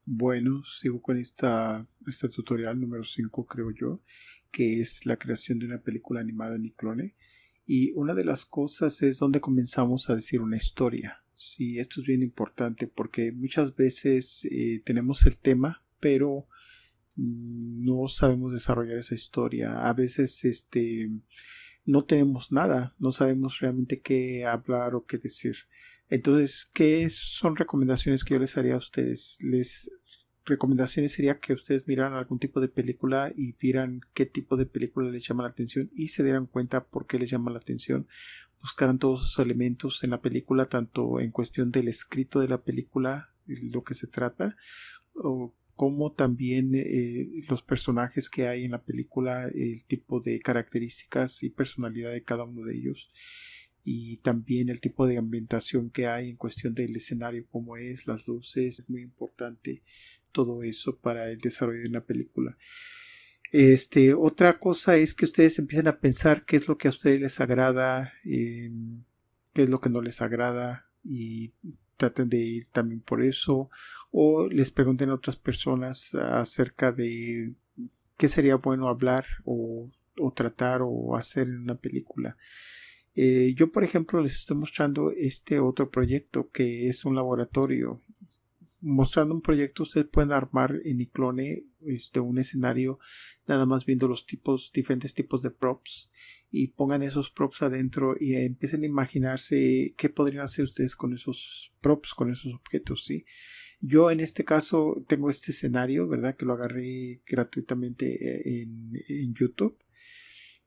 Bueno, sigo con este tutorial número 5, creo yo, que es la creación de una película animada en Iclone. Y una de las cosas es donde comenzamos a decir una historia. Sí, esto es bien importante porque muchas veces tenemos el tema, pero no sabemos desarrollar esa historia. A veces no tenemos nada, no sabemos realmente qué hablar o qué decir. Entonces, ¿qué son recomendaciones que yo les haría a ustedes? Les recomendaciones sería que ustedes miraran algún tipo de película y vieran qué tipo de película les llama la atención y se dieran cuenta por qué les llama la atención. Buscaran todos esos elementos en la película, tanto en cuestión del escrito de la película, lo que se trata, o como también los personajes que hay en la película, el tipo de características y personalidad de cada uno de ellos, y también el tipo de ambientación que hay en cuestión del escenario, como es, las luces, es muy importante todo eso para el desarrollo de una película. Otra cosa es que ustedes empiecen a pensar qué es lo que a ustedes les agrada, qué es lo que no les agrada, y traten de ir también por eso, o les pregunten a otras personas acerca de qué sería bueno hablar o tratar o hacer en una película. Yo, por ejemplo, les estoy mostrando este otro proyecto que es un laboratorio. Mostrando un proyecto, ustedes pueden armar en Iclone un escenario nada más viendo los diferentes tipos de props, y pongan esos props adentro y empiecen a imaginarse qué podrían hacer ustedes con esos props, con esos objetos, ¿sí? Yo en este caso tengo este escenario, ¿verdad? Que lo agarré gratuitamente en YouTube,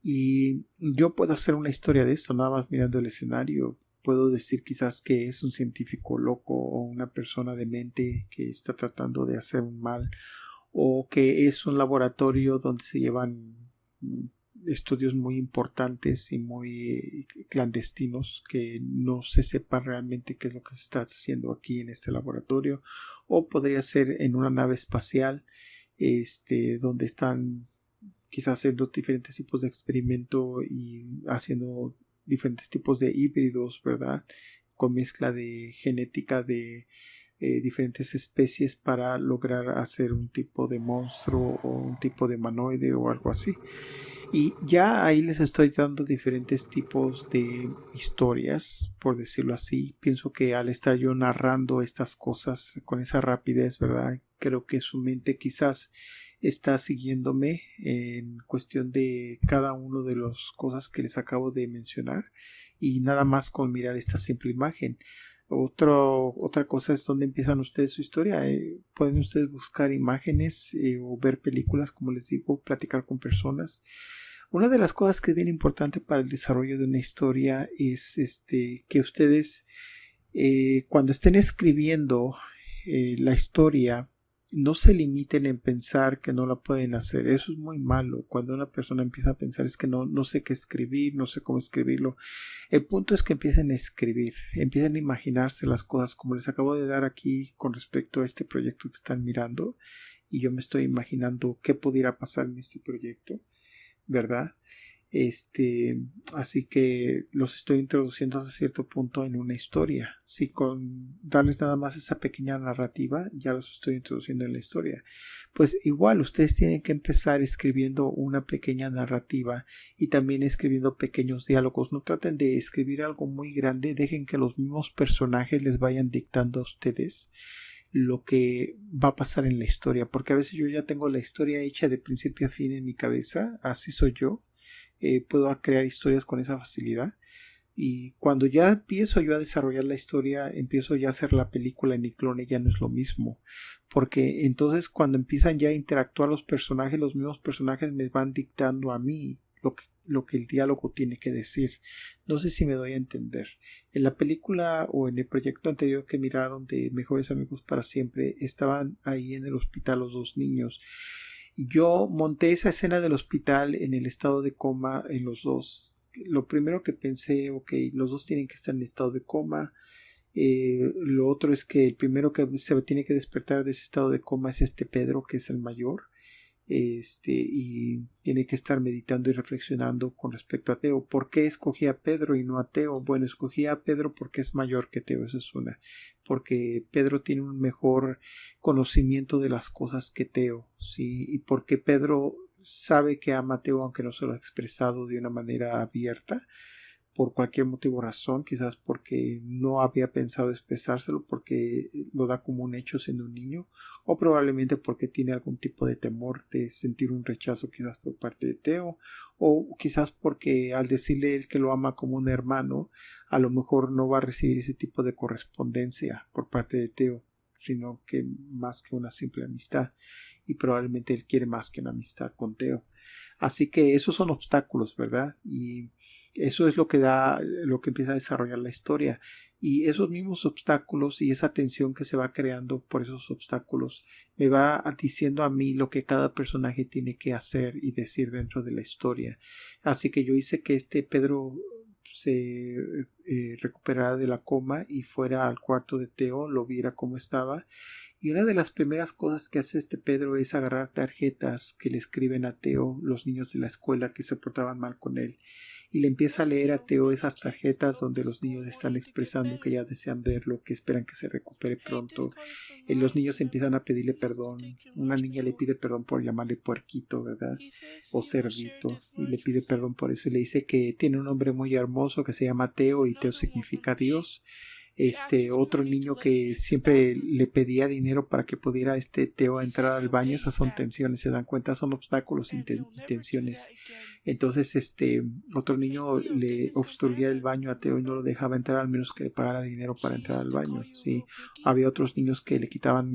y yo puedo hacer una historia de esto nada más mirando el escenario. Puedo decir quizás que es un científico loco o una persona demente que está tratando de hacer un mal, o que es un laboratorio donde se llevan estudios muy importantes y muy clandestinos, que no se sepa realmente qué es lo que se está haciendo aquí en este laboratorio. O podría ser en una nave espacial donde están quizás haciendo diferentes tipos de experimento y haciendo diferentes tipos de híbridos, ¿verdad? Con mezcla de genética de diferentes especies para lograr hacer un tipo de monstruo o un tipo de humanoide o algo así. Y ya ahí les estoy dando diferentes tipos de historias, por decirlo así. Pienso que al estar yo narrando estas cosas con esa rapidez, ¿verdad? Creo que su mente quizás está siguiéndome en cuestión de cada uno de las cosas que les acabo de mencionar, y nada más con mirar esta simple imagen. Otra cosa es donde empiezan ustedes su historia. Pueden ustedes buscar imágenes o ver películas, como les digo, platicar con personas. Una de las cosas que es bien importante para el desarrollo de una historia es que ustedes cuando estén escribiendo la historia, no se limiten en pensar que no la pueden hacer. Eso es muy malo. Cuando una persona empieza a pensar es que no sé qué escribir, no sé cómo escribirlo. El punto es que empiecen a escribir, empiecen a imaginarse las cosas, como les acabo de dar aquí con respecto a este proyecto que están mirando, y yo me estoy imaginando qué pudiera pasar en este proyecto, ¿verdad? Así que los estoy introduciendo hasta cierto punto en una historia. Si con darles nada más esa pequeña narrativa, ya los estoy introduciendo en la historia. Pues igual ustedes tienen que empezar escribiendo una pequeña narrativa y también escribiendo pequeños diálogos. No traten de escribir algo muy grande, dejen que los mismos personajes les vayan dictando a ustedes lo que va a pasar en la historia, porque a veces yo ya tengo la historia hecha de principio a fin en mi cabeza. Así soy yo. Puedo crear historias con esa facilidad, y cuando ya empiezo yo a desarrollar la historia, empiezo ya a hacer la película en Iclone, ya no es lo mismo, porque entonces cuando empiezan ya a interactuar los mismos personajes me van dictando a mí lo que el diálogo tiene que decir. No sé si me doy a entender. En la película o en el proyecto anterior que miraron de Mejores Amigos para Siempre, estaban ahí en el hospital los dos niños. Yo monté esa escena del hospital en el estado de coma en los dos. Lo primero que pensé, ok, los dos tienen que estar en estado de coma. Lo otro es que el primero que se tiene que despertar de ese estado de coma es Pedro, que es el mayor. y tiene que estar meditando y reflexionando con respecto a Teo. ¿Por qué escogí a Pedro y no a Teo? Bueno, escogí a Pedro porque es mayor que Teo, eso es una. Porque Pedro tiene un mejor conocimiento de las cosas que Teo, ¿sí? Y porque Pedro sabe que ama a Teo aunque no se lo ha expresado de una manera abierta, por cualquier motivo o razón, quizás porque no había pensado expresárselo, porque lo da como un hecho siendo un niño, o probablemente porque tiene algún tipo de temor de sentir un rechazo quizás por parte de Teo, o quizás porque al decirle él que lo ama como un hermano, a lo mejor no va a recibir ese tipo de correspondencia por parte de Teo, sino que más que una simple amistad, y probablemente él quiere más que una amistad con Teo. Así que esos son obstáculos, ¿verdad? Y eso es lo que lo que empieza a desarrollar la historia. Y esos mismos obstáculos y esa tensión que se va creando por esos obstáculos me va diciendo a mí lo que cada personaje tiene que hacer y decir dentro de la historia. Así que yo hice que Pedro se recuperara de la coma y fuera al cuarto de Teo, lo viera cómo estaba. Y una de las primeras cosas que hace Pedro es agarrar tarjetas que le escriben a Teo los niños de la escuela que se portaban mal con él. Y le empieza a leer a Teo esas tarjetas donde los niños están expresando que ya desean verlo, que esperan que se recupere pronto. Los niños empiezan a pedirle perdón. Una niña le pide perdón por llamarle puerquito, ¿verdad? O cerdito. Y le pide perdón por eso. Y le dice que tiene un nombre muy hermoso que se llama Teo y Teo significa Dios. Otro niño que siempre le pedía dinero para que pudiera Teo entrar al baño. Esas son tensiones, se dan cuenta, son obstáculos y tensiones. Entonces otro niño le obstruía el baño a Teo y no lo dejaba entrar al menos que le pagara dinero para entrar al baño. Sí, había otros niños que le quitaban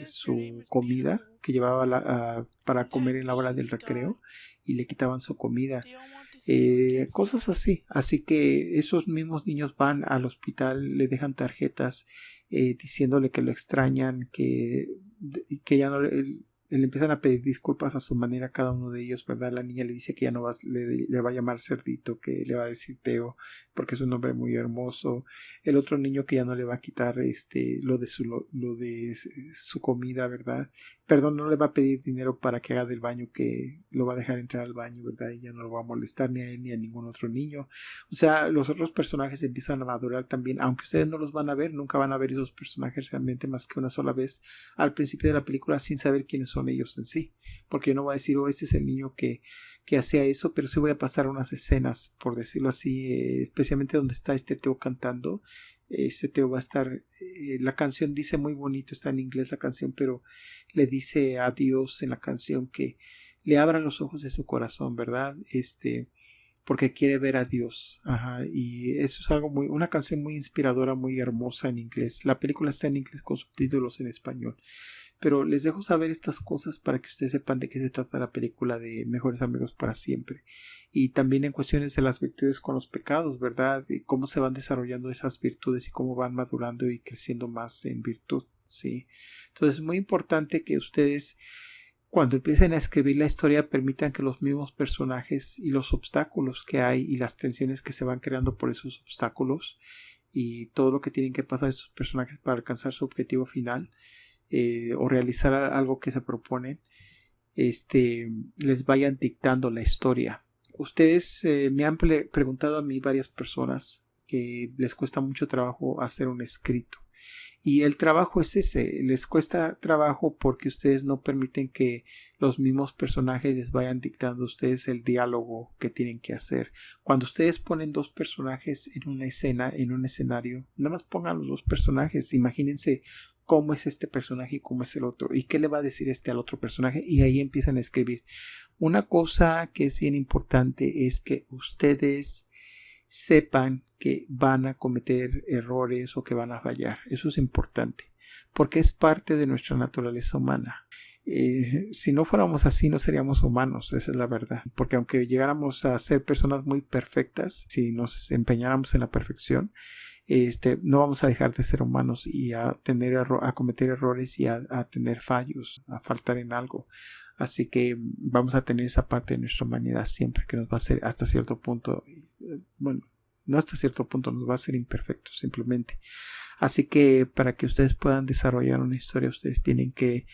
su comida que llevaba para comer en la hora del recreo y le quitaban su comida. Cosas así que esos mismos niños van al hospital, le dejan tarjetas diciéndole que lo extrañan, que ya no le empiezan a pedir disculpas a su manera a cada uno de ellos, ¿verdad? La niña le dice que ya no le va a llamar cerdito, que le va a decir Teo porque es un nombre muy hermoso. El otro niño que ya no le va a quitar lo de su comida, ¿verdad? Perdón, no le va a pedir dinero para que haga del baño, que lo va a dejar entrar al baño, ¿verdad? Y ya no lo va a molestar ni a él ni a ningún otro niño. O sea, los otros personajes empiezan a madurar también, aunque ustedes no los van a ver, nunca van a ver esos personajes realmente más que una sola vez al principio de la película sin saber quiénes son ellos en sí, porque yo no voy a decir, este es el niño que hacía eso, pero sí voy a pasar unas escenas, por decirlo así, especialmente donde está Teo cantando. Teo va a estar, la canción dice muy bonito, está en inglés la canción, pero le dice a Dios en la canción que le abra los ojos de su corazón, ¿verdad? Porque quiere ver a Dios. Ajá, y eso es una canción muy inspiradora, muy hermosa en inglés. La película está en inglés con subtítulos en español. Pero les dejo saber estas cosas para que ustedes sepan de qué se trata la película de Mejores Amigos para Siempre. Y también en cuestiones de las virtudes con los pecados, ¿verdad? Y cómo se van desarrollando esas virtudes y cómo van madurando y creciendo más en virtud, ¿sí? Entonces es muy importante que ustedes, cuando empiecen a escribir la historia, permitan que los mismos personajes y los obstáculos que hay y las tensiones que se van creando por esos obstáculos y todo lo que tienen que pasar estos personajes para alcanzar su objetivo final, o realizar algo que se proponen, les vayan dictando la historia. Ustedes me han preguntado a mí varias personas que les cuesta mucho trabajo hacer un escrito. Y el trabajo es ese, les cuesta trabajo porque ustedes no permiten que los mismos personajes les vayan dictando a ustedes el diálogo que tienen que hacer. Cuando ustedes ponen dos personajes en una escena, en un escenario, nada más pongan los dos personajes, imagínense cómo es este personaje y cómo es el otro, y qué le va a decir al otro personaje, y ahí empiezan a escribir. Una cosa que es bien importante es que ustedes sepan que van a cometer errores o que van a fallar. Eso es importante, porque es parte de nuestra naturaleza humana. Si no fuéramos así, no seríamos humanos, esa es la verdad. Porque aunque llegáramos a ser personas muy perfectas, si nos empeñáramos en la perfección, no vamos a dejar de ser humanos y a cometer errores y a tener fallos, a faltar en algo. Así que vamos a tener esa parte de nuestra humanidad siempre, que nos va a hacer hasta cierto punto, bueno, no hasta cierto punto, nos va a ser imperfectos simplemente. Así que para que ustedes puedan desarrollar una historia, ustedes tienen que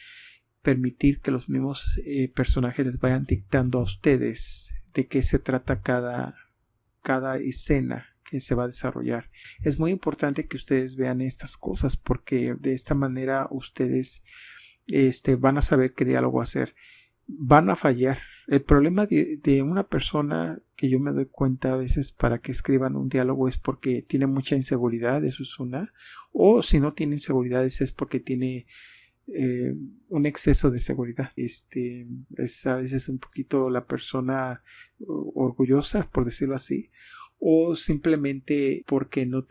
permitir que los mismos personajes les vayan dictando a ustedes de qué se trata cada escena que se va a desarrollar. Es muy importante que ustedes vean estas cosas porque de esta manera ustedes van a saber qué diálogo hacer. Van a fallar. El problema de una persona que yo me doy cuenta a veces para que escriban un diálogo es porque tiene mucha inseguridad, eso es una, o si no tiene inseguridades es porque tiene un exceso de seguridad. Es a veces un poquito la persona orgullosa, por decirlo así, o simplemente porque no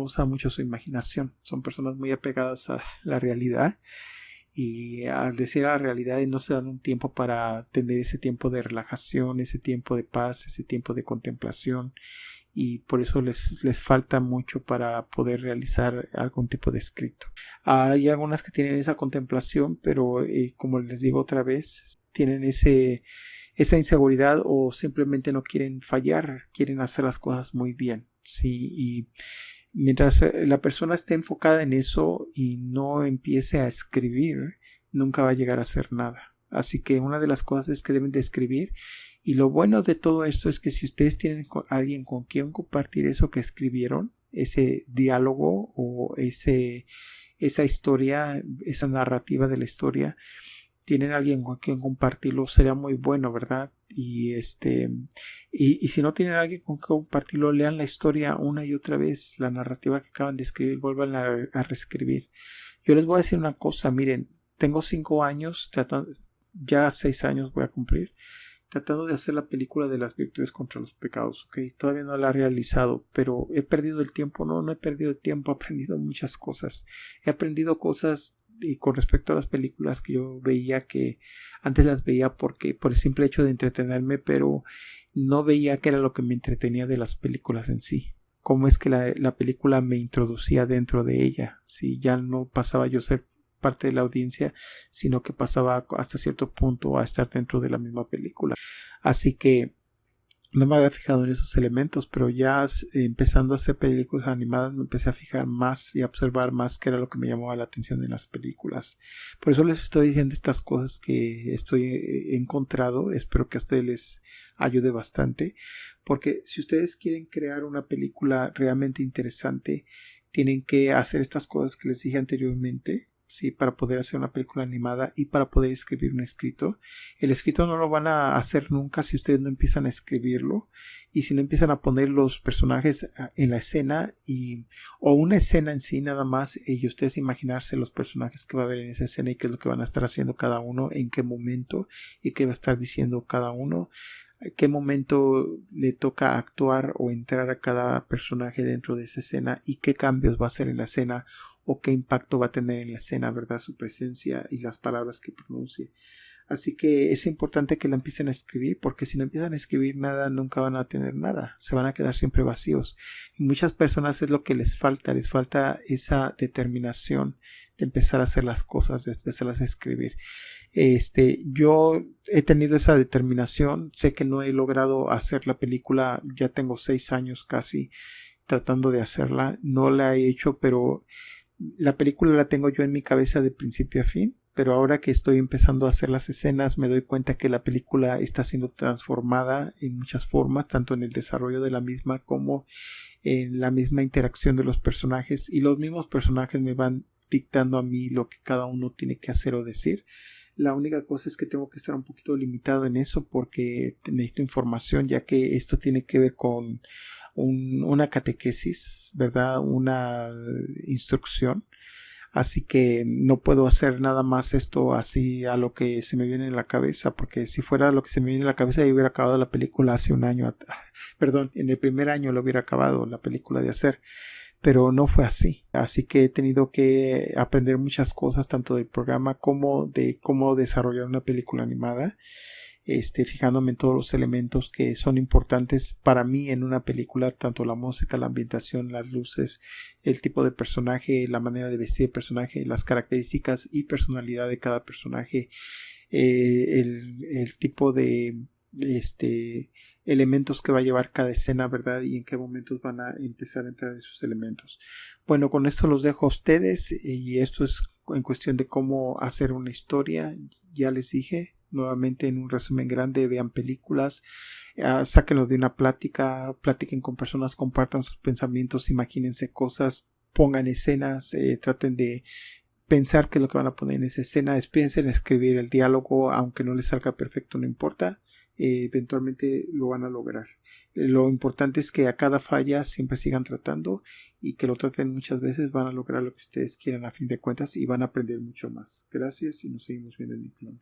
usa mucho su imaginación. Son personas muy apegadas a la realidad. Y al decir la realidad no se dan un tiempo para tener ese tiempo de relajación, ese tiempo de paz, ese tiempo de contemplación, y por eso les falta mucho para poder realizar algún tipo de escrito. Hay algunas que tienen esa contemplación, pero como les digo otra vez, tienen esa inseguridad o simplemente no quieren fallar, quieren hacer las cosas muy bien. Sí, y mientras la persona esté enfocada en eso y no empiece a escribir, nunca va a llegar a hacer nada. Así que una de las cosas es que deben de escribir. Y lo bueno de todo esto es que si ustedes tienen a alguien con quien compartir eso que escribieron, ese diálogo o esa historia, esa narrativa de la historia, tienen alguien con quien compartirlo, sería muy bueno, ¿verdad? Y si no tienen alguien con quien compartirlo, lean la historia una y otra vez, la narrativa que acaban de escribir, vuelvan a reescribir. Yo les voy a decir una cosa, miren, tengo 5 años, ya 6 años voy a cumplir, tratando de hacer la película de las virtudes contra los pecados, ¿ok? Todavía no la he realizado, pero he perdido el tiempo, no he perdido el tiempo, he aprendido muchas cosas. He aprendido cosas y con respecto a las películas que yo veía, que antes las veía por el simple hecho de entretenerme, pero no veía qué era lo que me entretenía de las películas en sí. Cómo es que la película me introducía dentro de ella. Si ya no pasaba yo a ser parte de la audiencia, sino que pasaba hasta cierto punto a estar dentro de la misma película. Así que no me había fijado en esos elementos, pero ya empezando a hacer películas animadas me empecé a fijar más y a observar más qué era lo que me llamaba la atención en las películas. Por eso les estoy diciendo estas cosas que he encontrado. Espero que a ustedes les ayude bastante, porque si ustedes quieren crear una película realmente interesante, tienen que hacer estas cosas que les dije anteriormente. Sí, para poder hacer una película animada y para poder escribir un escrito. El escrito no lo van a hacer nunca si ustedes no empiezan a escribirlo y si no empiezan a poner los personajes en la escena o una escena en sí nada más y ustedes imaginarse los personajes que va a haber en esa escena y qué es lo que van a estar haciendo cada uno, en qué momento y qué va a estar diciendo cada uno. Qué momento le toca actuar o entrar a cada personaje dentro de esa escena y qué cambios va a hacer en la escena o qué impacto va a tener en la escena, ¿verdad? Su presencia y las palabras que pronuncie. Así que es importante que la empiecen a escribir, porque si no empiezan a escribir nada, nunca van a tener nada. Se van a quedar siempre vacíos. Y muchas personas es lo que les falta esa determinación de empezar a hacer las cosas, de empezarlas a escribir. Yo he tenido esa determinación. Sé que no he logrado hacer la película. Ya tengo 6 años casi tratando de hacerla. No la he hecho, pero la película la tengo yo en mi cabeza de principio a fin. Pero ahora que estoy empezando a hacer las escenas, me doy cuenta que la película está siendo transformada en muchas formas, tanto en el desarrollo de la misma como en la misma interacción de los personajes. Y los mismos personajes me van dictando a mí lo que cada uno tiene que hacer o decir. La única cosa es que tengo que estar un poquito limitado en eso porque necesito información, ya que esto tiene que ver con una catequesis, ¿verdad? Una instrucción. Así que no puedo hacer nada más esto así a lo que se me viene en la cabeza, porque si fuera lo que se me viene en la cabeza, yo hubiera acabado la película hace un año. Perdón, en el primer año lo hubiera acabado la película de hacer. Pero no fue así. Así que he tenido que aprender muchas cosas, tanto del programa como de cómo desarrollar una película animada. Fijándome en todos los elementos que son importantes para mí en una película, tanto la música, la ambientación, las luces, el tipo de personaje, la manera de vestir el personaje, las características y personalidad de cada personaje, el tipo de elementos que va a llevar cada escena, ¿verdad? Y en qué momentos van a empezar a entrar esos elementos. Bueno, con esto los dejo a ustedes y esto es en cuestión de cómo hacer una historia. ya les dije, nuevamente en un resumen grande, vean películas, sáquenlo de una plática, platiquen con personas, compartan sus pensamientos, imagínense cosas, pongan escenas, traten de pensar qué es lo que van a poner en esa escena, piensen en escribir el diálogo, aunque no les salga perfecto, no importa, eventualmente lo van a lograr. Lo importante es que a cada falla siempre sigan tratando y que lo traten muchas veces, van a lograr lo que ustedes quieran a fin de cuentas y van a aprender mucho más. Gracias y nos seguimos viendo en el clon.